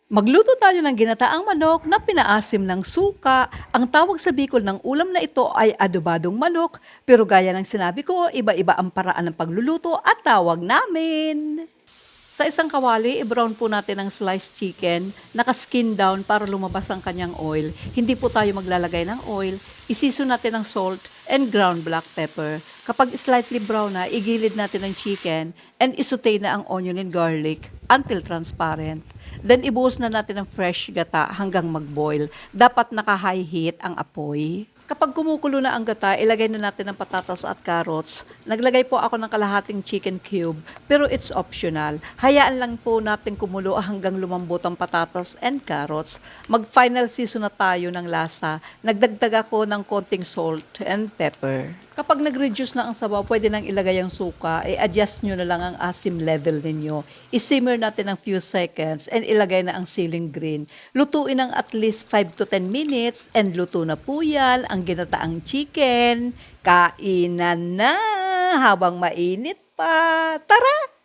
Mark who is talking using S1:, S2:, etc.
S1: Magluto tayo ng ginataang manok na pinaasim ng suka. Ang tawag sa Bicol ng ulam na ito ay adobadong manok, pero gaya ng sinabi ko, iba-iba ang paraan ng pagluluto at tawag namin. Sa isang kawali, i-brown po natin ang sliced chicken, naka-skin down para lumabas ang kanyang oil. Hindi po tayo maglalagay ng oil. Isiso natin ang salt and ground black pepper. Kapag slightly brown na, igilid natin ang chicken and isutay na ang onion and garlic until transparent. Then ibuhos na natin ang fresh gata hanggang mag-boil. Dapat naka-high heat ang apoy. Kapag kumukulo na ang gata, ilagay na natin ang patatas at carrots. Naglagay po ako ng kalahating chicken cube, pero it's optional. Hayaan lang po natin kumulo hanggang lumambot ang patatas and carrots. Mag-final season na tayo ng lasa. Nagdagdag ako ng konting salt and pepper. Kapag nag-reduce na ang sabaw, pwede nang ilagay ang suka. I-adjust nyo na lang ang asim level ninyo. I-simmer natin ng few seconds and ilagay na ang ceiling green. Lutuin ng at least 5 to 10 minutes and luto na po yan ang ginataang chicken. Kainan na habang mainit pa. Tara!